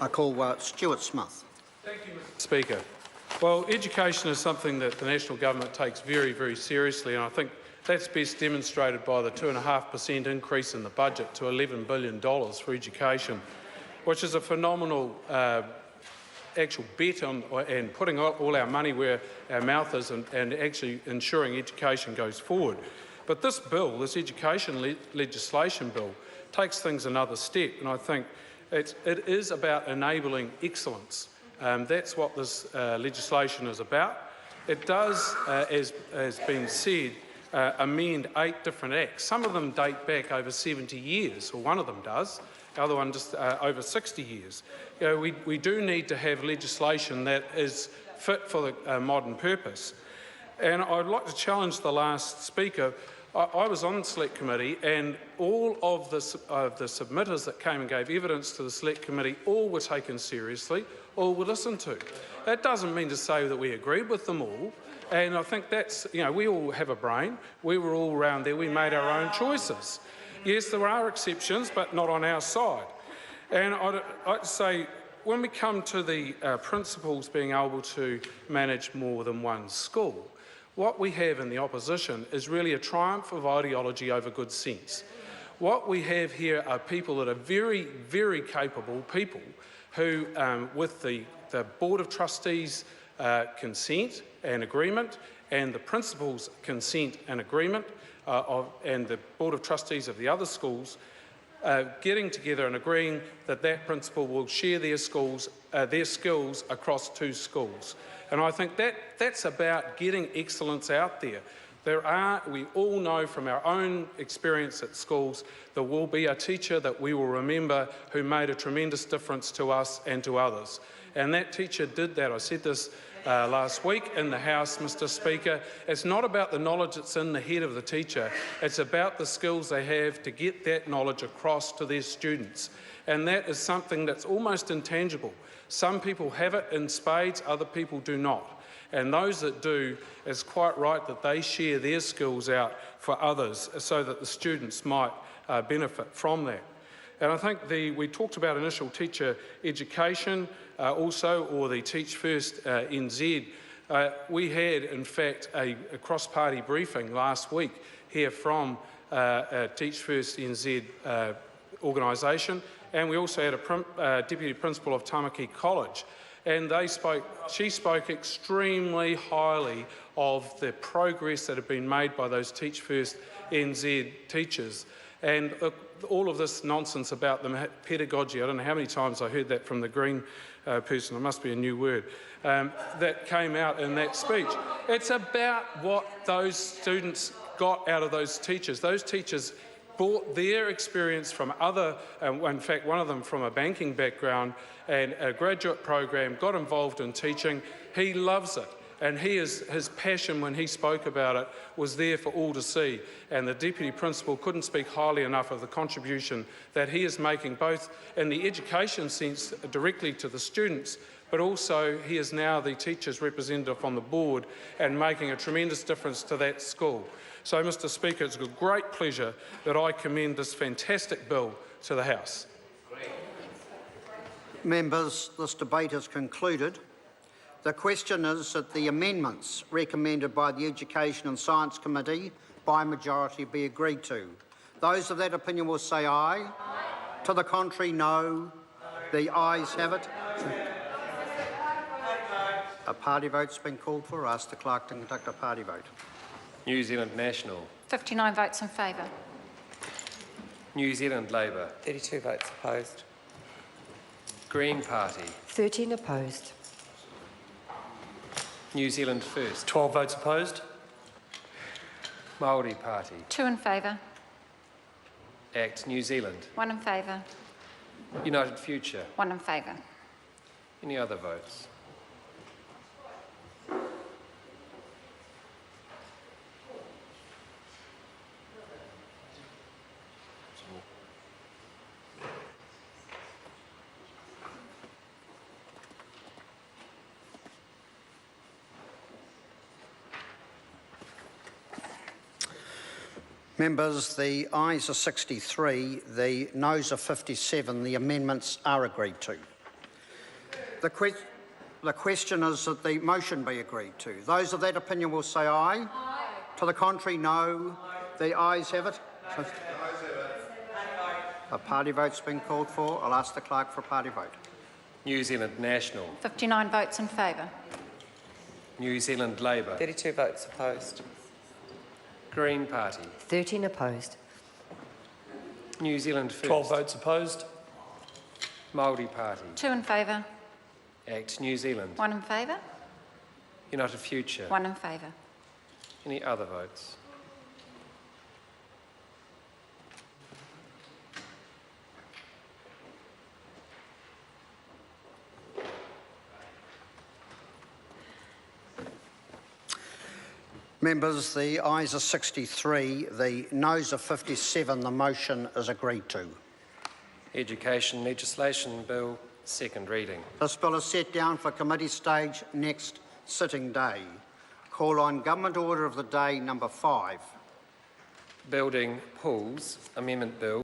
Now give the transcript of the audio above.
I call Stuart Smith. Thank you, Mr. Speaker. Well, education is something that the national government takes very, very seriously, and I think that's best demonstrated by the 2.5% increase in the budget to $11 billion for education, which is a phenomenal actual bet on and putting all our money where our mouth is and actually ensuring education goes forward. But this bill, this education legislation bill, takes things another step, and I think it is about enabling excellence. That's what this legislation is about. It does, as has been said, amend 8 different acts. Some of them date back over 70 years, or one of them does. The other one just over 60 years. You know, we do need to have legislation that is fit for the modern purpose. And I'd like to challenge the last speaker. I was on the Select Committee, and all of the submitters that came and gave evidence to the Select Committee, all were taken seriously, all were listened to. That doesn't mean to say that we agreed with them all, and I think that's, you know, we all have a brain. We were all around there. We made our own choices. Yes, there are exceptions, but not on our side. And I'd say, when we come to the principals being able to manage more than one school, what we have in the opposition is really a triumph of ideology over good sense. What we have here are people that are very, very capable people who, with the Board of Trustees' consent and agreement, and the principals' consent and agreement, and the Board of Trustees of the other schools, getting together and agreeing that that principal will share their skills across 2 schools. And I think that's about getting excellence out there. We all know from our own experience at schools, there will be a teacher that we will remember who made a tremendous difference to us and to others. And that teacher did that. I said this last week in the House, Mr. Speaker. It's not about the knowledge that's in the head of the teacher. It's about the skills they have to get that knowledge across to their students. And that is something that's almost intangible. Some people have it in spades, other people do not. And those that do, it's quite right that they share their skills out for others so that the students might benefit from that. And I think we talked about initial teacher education also, or the Teach First NZ. We had, in fact, a cross-party briefing last week here from Teach First NZ organisation, and we also had a Deputy Principal of Tamaki College. And she spoke extremely highly of the progress that had been made by those Teach First NZ teachers. And all of this nonsense about the pedagogy, I don't know how many times I heard that from the Green person, it must be a new word, that came out in that speech. It's about what those students got out of those teachers. Those teachers brought their experience from other, in fact one of them from a banking background and a graduate program, got involved in teaching. He loves it, and his passion when he spoke about it was there for all to see, and the Deputy Principal couldn't speak highly enough of the contribution that he is making, both in the education sense directly to the students, but also he is now the teacher's representative on the board and making a tremendous difference to that school. So, Mr. Speaker, it's a great pleasure that I commend this fantastic bill to the House. Members, this debate is concluded. The question is that the amendments recommended by the Education and Science Committee by majority be agreed to. Those of that opinion will say aye. Aye. To the contrary, no. The ayes have it. A party vote's been called for. Ask the clerk to conduct a party vote. New Zealand National. 59 votes in favour. New Zealand Labour. 32 votes opposed. Green Party. 13 opposed. New Zealand First. 12 votes opposed. Māori Party. 2 in favour. Act New Zealand. 1 in favour. United Future. 1 in favour. Any other votes? Members, the ayes are 63, the noes are 57. The amendments are agreed to. The question is that the motion be agreed to. Those of that opinion will say aye. Aye. To the contrary, no. The ayes have it. A party vote's been called for. I'll ask the clerk for a party vote. New Zealand National. 59 votes in favour. New Zealand Labour. 32 votes opposed. Green Party. 13 opposed. New Zealand First. 12 votes opposed. Māori Party. 2 in favour. Act New Zealand. 1 in favour. United Future. 1 in favour. Any other votes? Members, the ayes are 63, the noes are 57. The motion is agreed to. Education Legislation Bill, second reading. This bill is set down for committee stage next sitting day. Call on Government Order of the Day number 5. Building Pools Amendment Bill.